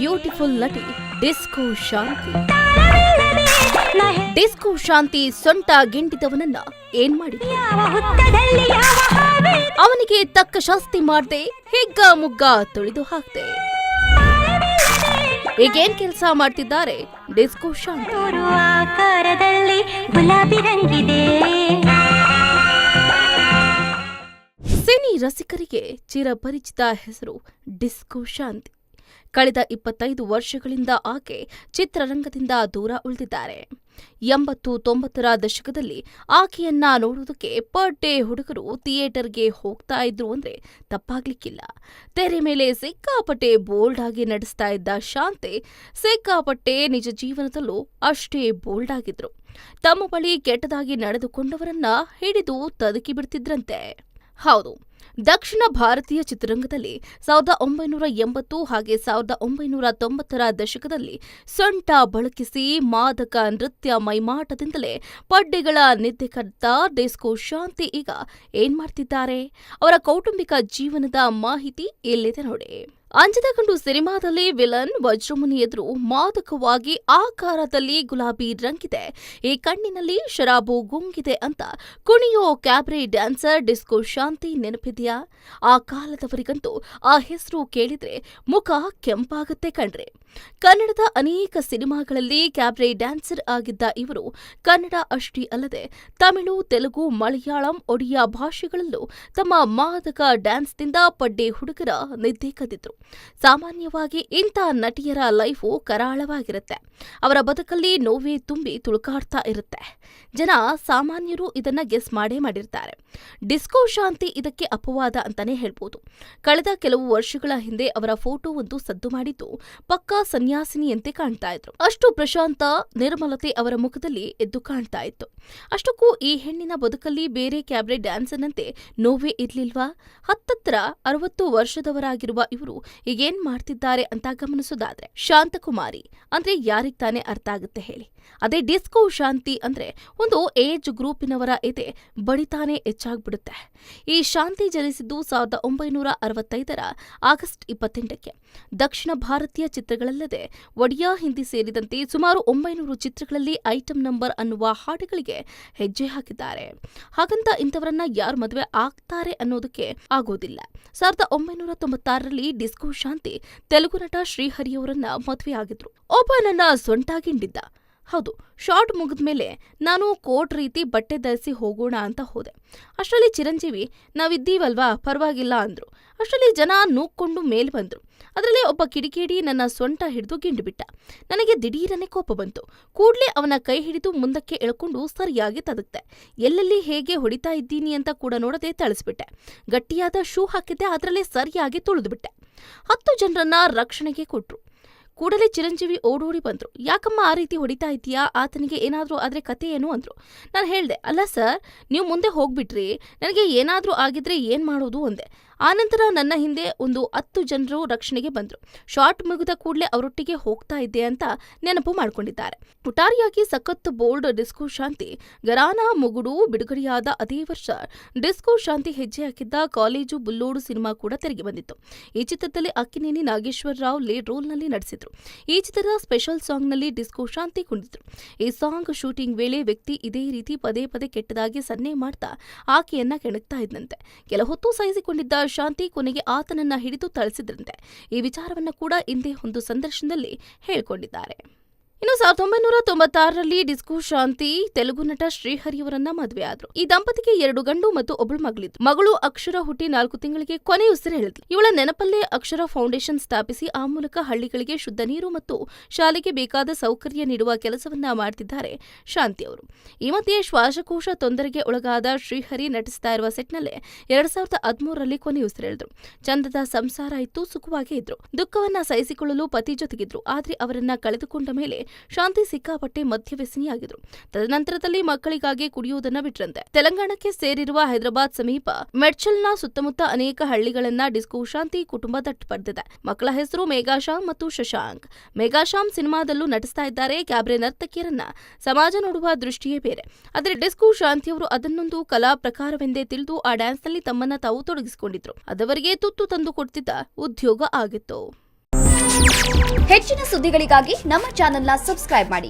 Beautiful ನಟಿ disco ಶಾಂತಿ. Disco ಶಾಂತಿ ಸೊಂಟ ಗಿಂಡಿದವನನ್ನ ಏನ್ ಮಾಡಿದ? ಅವನಿಗೆ ತಕ್ಕ ಶಾಸ್ತಿ ಮಾಡ್ದೆ ಹಿಗ್ಗ ಮುಗ್ಗ ತುಳಿದು ಹಾಕ್ದೆ. ಈಗೇನ್ ಕೆಲಸ ಮಾಡ್ತಿದ್ದಾರೆ ಡಿಸ್ಕೋ ಶಾಂತಿ? ಸಿನಿ ರಸಿಕರಿಗೆ ಚಿರಪರಿಚಿತ ಹೆಸರು ಡಿಸ್ಕೋ ಶಾಂತಿ. ಕಳೆದ 25 ವರ್ಷಗಳಿಂದ ಆಕೆ ಚಿತ್ರರಂಗದಿಂದ ದೂರ ಉಳಿದಿದ್ದಾರೆ. 80-90ರ ದಶಕದಲ್ಲಿ ಆಕೆಯನ್ನ ನೋಡುವುದಕ್ಕೆ ಪರ್ ಡೇ ಹುಡುಗರು ಥಿಯೇಟರ್ಗೆ ಹೋಗ್ತಾ ಇದ್ರು ಅಂದ್ರೆ ತಪ್ಪಾಗ್ಲಿಕ್ಕಿಲ್ಲ. ತೆರೆ ಮೇಲೆ ಸಿಕ್ಕಾಪಟ್ಟೆ ಬೋಲ್ಡ್ ಆಗಿ ನಡೆಸ್ತಾ ಇದ್ದ ಶಾಂತಿ ಸಿಕ್ಕಾಪಟ್ಟೆ ನಿಜ ಜೀವನದಲ್ಲೂ ಅಷ್ಟೇ ಬೋಲ್ಡ್ ಆಗಿದ್ರು. ತಮ್ಮ ಬಳಿ ಕೆಟ್ಟದಾಗಿ ನಡೆದುಕೊಂಡವರನ್ನ ಹಿಡಿದು ತದುಕಿ ಬಿಡ್ತಿದ್ರಂತೆ. ಹೌದು, ದಕ್ಷಿಣ ಭಾರತೀಯ ಚಿತ್ರರಂಗದಲ್ಲಿ 1980 ಹಾಗೆ 1990ರ ದಶಕದಲ್ಲಿ ಸೊಂಟ ಬಳಕಿಸಿ ಮಾದಕ ನೃತ್ಯ ಮೈಮಾಟದಿಂದಲೇ ಪಡ್ಡೆಗಳ ನಿದ್ದೆ ಕದ್ದ ಡಿಸ್ಕೋ ಶಾಂತಿ ಈಗ ಏನ್ ಮಾಡ್ತಿದ್ದಾರೆ? ಅವರ ಕೌಟುಂಬಿಕ ಜೀವನದ ಮಾಹಿತಿ ಇಲ್ಲಿದೆ ನೋಡಿ. ಅಂಜದ ಗಂಡು ಸಿನಿಮಾದಲ್ಲಿ ವಿಲನ್ ವಜ್ರಮುನಿ ಎದುರು ಮಾದಕವಾಗಿ ಆಕಾರದಲ್ಲಿ ಗುಲಾಬಿ ರಂಗಿದೆ, ಈ ಕಣ್ಣಿನಲ್ಲಿ ಶರಾಬು ಗುಂಗಿದೆ ಅಂತ ಕುಣಿಯೋ ಕ್ಯಾಬ್ರೆ ಡ್ಯಾನ್ಸರ್ ಡಿಸ್ಕೋ ಶಾಂತಿ ನೆನಪಿದೆಯಾ? ಆ ಕಾಲದವರಿಗಂತೂ ಆ ಹೆಸರು ಕೇಳಿದ್ರೆ ಮುಖ ಕೆಂಪಾಗುತ್ತೆ ಕಣ್ರೆ. ಕನ್ನಡದ ಅನೇಕ ಸಿನಿಮಾಗಳಲ್ಲಿ ಕ್ಯಾಬ್ರೆ ಡ್ಯಾನ್ಸರ್ ಆಗಿದ್ದ ಇವರು ಕನ್ನಡ ಅಷ್ಟೇ ಅಲ್ಲದೆ ತಮಿಳು, ತೆಲುಗು, ಮಲಯಾಳಂ, ಒಡಿಯಾ ಭಾಷೆಗಳಲ್ಲೂ ತಮ್ಮ ಮಾದಕ ಡ್ಯಾನ್ಸ್ನಿಂದ ಪಡ್ಡೆ ಹುಡುಗರ ನಿದ್ದೆ ಕದ್ದಿದ್ರು. ಸಾಮಾನ್ಯವಾಗಿ ಇಂಥ ನಟಿಯರ ಲೈಫು ಕರಾಳವಾಗಿರುತ್ತೆ. ಅವರ ಬದುಕಲ್ಲಿ ನೋವೇ ತುಂಬಿ ತುಳುಕಾಡ್ತಾ ಇರುತ್ತೆ. ಜನ ಸಾಮಾನ್ಯರು ಇದನ್ನ ಗೆಸ್ ಮಾಡೇ ಮಾಡಿರ್ತಾರೆ. ಡಿಸ್ಕೋ ಶಾಂತಿ ಇದಕ್ಕೆ ಅಪವಾದ ಅಂತಾನೆ ಹೇಳ್ಬೋದು. ಕಳೆದ ಕೆಲವು ವರ್ಷಗಳ ಹಿಂದೆ ಅವರ ಫೋಟೋ ಒಂದು ಸದ್ದು ಮಾಡಿದ್ದು ಪಕ್ಕಾ ಸನ್ಯಾಸಿನಿಯಂತೆ ಕಾಣ್ತಾ ಇದ್ರು. ಅಷ್ಟು ಪ್ರಶಾಂತ ನಿರ್ಮಲತೆ ಅವರ ಮುಖದಲ್ಲಿ ಎದ್ದು ಕಾಣ್ತಾ ಇತ್ತು. ಅಷ್ಟಕ್ಕೂ ಈ ಹೆಣ್ಣಿನ ಬದುಕಲ್ಲಿ ಬೇರೆ ಕ್ಯಾಬ್ರೆ ಡ್ಯಾನ್ಸರ್ನಂತೆ ನೋವೇ ಇರ್ಲಿಲ್ವಾ? ಹತ್ತತ್ರ 60 ವರ್ಷದವರಾಗಿರುವ ಇವರು ಈಗೇನ್ ಮಾಡ್ತಿದ್ದಾರೆ ಅಂತ ಗಮನಿಸೋದಾದ್ರೆ, ಶಾಂತಕುಮಾರಿ ಅಂದ್ರೆ ಯಾರಿಗ್ ತಾನೇ ಅರ್ಥ ಆಗುತ್ತೆ ಹೇಳಿ? ಅದೇ ಡಿಸ್ಕೋ ಶಾಂತಿ ಅಂದ್ರೆ ಒಂದು ಏಜ್ ಗ್ರೂಪಿನವರ ಎದೆ ಬಡಿತಾನೆ ಹೆಚ್ಚಾಗ್ಬಿಡುತ್ತೆ. ಈ ಶಾಂತಿ ಜನಿಸಿದ್ದು 1965ರ ಆಗಸ್ಟ್ 28ಕ್ಕೆ. ದಕ್ಷಿಣ ಭಾರತೀಯ ಚಿತ್ರಗಳಲ್ಲದೆ ಒಡಿಯಾ, ಹಿಂದಿ ಸೇರಿದಂತೆ ಸುಮಾರು 900 ಚಿತ್ರಗಳಲ್ಲಿ ಐಟಂ ನಂಬರ್ ಅನ್ನುವ ಹಾಡುಗಳಿಗೆ ಹೆಜ್ಜೆ ಹಾಕಿದ್ದಾರೆ. ಹಾಗಂತ ಇಂಥವರನ್ನ ಯಾರು ಮದುವೆ ಆಗ್ತಾರೆ ಅನ್ನೋದಕ್ಕೆ ಆಗೋದಿಲ್ಲ. 1996ರಲ್ಲಿ ಡಿಸ್ಕೋ ಶಾಂತಿ ತೆಲುಗು ನಟ ಶ್ರೀಹರಿಯವರನ್ನ ಮದುವೆಯಾಗಿದ್ರು. ಒಬ್ಬ ನನ್ನ ಸೊಂಟಾಗಿಂಡಿದ್ದ. ಹೌದು, ಶಾರ್ಟ್ ಮುಗಿದ್ಮೇಲೆ ನಾನು ಕೋಟ್ ರೀತಿ ಬಟ್ಟೆ ಧರಿಸಿ ಹೋಗೋಣ ಅಂತ ಹೋದೆ. ಅಷ್ಟರಲ್ಲಿ ಚಿರಂಜೀವಿ ನಾವಿದ್ದೀವಲ್ವಾ ಪರವಾಗಿಲ್ಲ ಅಂದ್ರು. ಅಷ್ಟರಲ್ಲಿ ಜನ ನೂಕ್ಕೊಂಡು ಮೇಲ್ ಬಂದ್ರು. ಅದರಲ್ಲಿ ಒಬ್ಬ ಕಿಡಿಕೇಡಿ ನನ್ನ ಸೊಂಟ ಹಿಡಿದು ಗಿಂಡುಬಿಟ್ಟ. ನನಗೆ ದಿಢೀರನೆ ಕೋಪ ಬಂತು. ಕೂಡ್ಲೇ ಅವನ ಕೈ ಹಿಡಿದು ಮುಂದಕ್ಕೆ ಎಳ್ಕೊಂಡು ಸರಿಯಾಗಿ ತದಕ್ತೆ. ಎಲ್ಲೆಲ್ಲಿ ಹೇಗೆ ಹೊಡಿತಾ ಇದ್ದೀನಿ ಅಂತ ಕೂಡ ನೋಡದೆ ತಳಿಸ್ಬಿಟ್ಟೆ. ಗಟ್ಟಿಯಾದ ಶೂ ಹಾಕಿದ್ದೆ, ಅದರಲ್ಲೇ ಸರಿಯಾಗಿ ತುಳಿದುಬಿಟ್ಟೆ. 10 ಜನರನ್ನ ರಕ್ಷಣೆಗೆ ಕೊಟ್ರು. ಕೂಡಲೇ ಚಿರಂಜೀವಿ ಓಡೋಡಿ ಬಂದ್ರು. ಯಾಕಮ್ಮ ಆ ರೀತಿ ಹೊಡಿತಾ ಇದ್ದೀಯಾ? ಆತನಿಗೆ ಏನಾದ್ರೂ ಆದ್ರೆ ಕತೆ ಏನು ಅಂದ್ರು. ನಾನು ಹೇಳ್ದೆ, ಅಲ್ಲ ಸರ್, ನೀವು ಮುಂದೆ ಹೋಗ್ಬಿಟ್ರಿ, ನನಗೆ ಏನಾದ್ರೂ ಆಗಿದ್ರೆ ಏನ್ ಮಾಡೋದು ಅಂದೆ. ಆನಂತರ ನನ್ನ ಹಿಂದೆ ಒಂದು 10 ಜನರು ರಕ್ಷಣೆಗೆ ಬಂದ್ರು. ಶಾರ್ಟ್ ಮುಗಿದ ಕೂಡಲೇ ಅವರೊಟ್ಟಿಗೆ ಹೋಗ್ತಾ ಇದ್ದೆ ಅಂತ ನೆನಪು ಮಾಡ್ಕೊಂಡಿದ್ದಾರೆ. ಒಟ್ಟಾರೆಯಾಗಿ ಸಖತ್ ಬೋಲ್ಡ್ ಡಿಸ್ಕೋ ಶಾಂತಿ ಗರಾನಾ ಮುಗುಡು ಬಿಡುಗಡೆಯಾದ ಅದೇ ವರ್ಷ ಡಿಸ್ಕೋ ಶಾಂತಿ ಹೆಜ್ಜೆ ಹಾಕಿದ್ದ ಕಾಲೇಜು ಬುಲ್ಲೋಡು ಸಿನಿಮಾ ಕೂಡ ತೆರೆಗೆ ಬಂದಿತ್ತು. ಈ ಚಿತ್ರದಲ್ಲಿ ಅಕ್ಕಿನೇನಿ ನಾಗೇಶ್ವರರಾವ್ ಲೀಡ್ ರೋಲ್ನಲ್ಲಿ ನಟಿಸಿದ್ರು. ಈ ಚಿತ್ರದ ಸ್ಪೆಷಲ್ ಸಾಂಗ್ನಲ್ಲಿ ಡಿಸ್ಕೋ ಶಾಂತಿ ಕುಣಿದ್ರು. ಈ ಸಾಂಗ್ ಶೂಟಿಂಗ್ ವೇಳೆ ವ್ಯಕ್ತಿ ಇದೇ ರೀತಿ ಪದೇ ಪದೇ ಕೆಟ್ಟದಾಗಿ ಸನ್ನೆ ಮಾಡ್ತಾ ಆಕೆಯನ್ನ ಕೆಣಕ್ತಾ ಇದ್ದಂತೆ. ಕೆಲ ಹೊತ್ತು ಸಹಿಸಿಕೊಂಡಿದ್ದ ಶಾಂತಿ ಕೊನೆಗೆ ಆತನನ್ನ ಹಿಡಿದು ಥಳಿಸಿದ್ರಂತೆ. ಈ ವಿಚಾರವನ್ನ ಕೂಡ ಹಿಂದೆ ಒಂದು ಸಂದರ್ಶನದಲ್ಲಿ ಹೇಳಿಕೊಂಡಿದ್ದಾರೆ. ಇನ್ನು 1996ರಲ್ಲಿ ಡಿಸ್ಕೋ ಶಾಂತಿ ತೆಲುಗು ನಟ ಶ್ರೀಹರಿಯವರನ್ನ ಮದುವೆಯಾದ್ರು. ಈ ದಂಪತಿಗೆ 2 ಗಂಡು ಮತ್ತು ಒಬ್ಬಳು ಮಗಳಿದ್ರು. ಮಗಳು ಅಕ್ಷರ ಹುಟ್ಟಿ 4 ತಿಂಗಳಿಗೆ ಕೊನೆಯುಸಿರು ಹೇಳಿದ್ಲು. ಇವಳ ನೆನಪಲ್ಲೇ ಅಕ್ಷರ ಫೌಂಡೇಶನ್ ಸ್ಥಾಪಿಸಿ ಆ ಮೂಲಕ ಹಳ್ಳಿಗಳಿಗೆ ಶುದ್ಧ ನೀರು ಮತ್ತು ಶಾಲೆಗೆ ಬೇಕಾದ ಸೌಕರ್ಯ ನೀಡುವ ಕೆಲಸವನ್ನ ಮಾಡ್ತಿದ್ದಾರೆ ಶಾಂತಿ ಅವರು. ಈ ಮಧ್ಯೆ ಶ್ವಾಸಕೋಶ ತೊಂದರೆಗೆ ಒಳಗಾದ ಶ್ರೀಹರಿ ನಟಿಸ್ತಾ ಇರುವ ಸೆಟ್ನಲ್ಲೇ 2013ರಲ್ಲಿ ಕೊನೆಯುಸಿರೆಳೆದ್ರು. ಚಂದದ ಸಂಸಾರ ಇತ್ತು, ಸುಖವಾಗಿ ಇದ್ರು. ದುಃಖವನ್ನ ಸಹಿಸಿಕೊಳ್ಳಲು ಪತಿ ಜೊತೆಗಿದ್ರು. ಆದ್ರೆ ಅವರನ್ನ ಕಳೆದುಕೊಂಡ ಮೇಲೆ ಶಾಂತಿ ಸಿಕ್ಕಾಪಟ್ಟೆ ಮದ್ಯವ್ಯಸನಿಯಾಗಿದ್ರು. ತದನಂತರದಲ್ಲಿ ಮಕ್ಕಳಿಗಾಗಿ ಕುಡಿಯುವುದನ್ನ ಬಿಟ್ರಂತೆ. ತೆಲಂಗಾಣಕ್ಕೆ ಸೇರಿರುವ ಹೈದರಾಬಾದ್ ಸಮೀಪ ಮೆಡ್ಚಲ್ನ ಸುತ್ತಮುತ್ತ ಅನೇಕ ಹಳ್ಳಿಗಳನ್ನ ಡಿಸ್ಕೋ ಶಾಂತಿ ಕುಟುಂಬ ದಟ್ಟು ಪಡೆದಿದೆ. ಮಕ್ಕಳ ಹೆಸರು ಮೇಘಾಶ್ಯಾಮ್ ಮತ್ತು ಶಶಾಂಕ್. ಮೇಘಾಶ್ಯಾಮ್ ಸಿನಿಮಾದಲ್ಲೂ ನಟಿಸ್ತಾ ಇದ್ದಾರೆ. ಕ್ಯಾಬ್ರೆ ನರ್ತಕಿಯರನ್ನ ಸಮಾಜ ನೋಡುವ ದೃಷ್ಟಿಯೇ ಬೇರೆ. ಆದರೆ ಡಿಸ್ಕೋ ಶಾಂತಿಯವರು ಅದನ್ನೊಂದು ಕಲಾ ಪ್ರಕಾರವೆಂದೇ ತಿಳಿದು ಆ ಡ್ಯಾನ್ಸ್ನಲ್ಲಿ ತಮ್ಮನ್ನ ತಾವು ತೊಡಗಿಸಿಕೊಂಡಿದ್ರು. ಅದವರಿಗೆ ತುತ್ತು ತಂದು ಕೊಡ್ತಿದ್ದ ಉದ್ಯೋಗ ಆಗಿತ್ತು. ಹೆಚ್ಚಿನ ಸುದ್ದಿಗಳಿಗಾಗಿ ನಮ್ಮ ಚಾನೆಲ್ನ ಸಬ್ಸ್ಕ್ರೈಬ್ ಮಾಡಿ,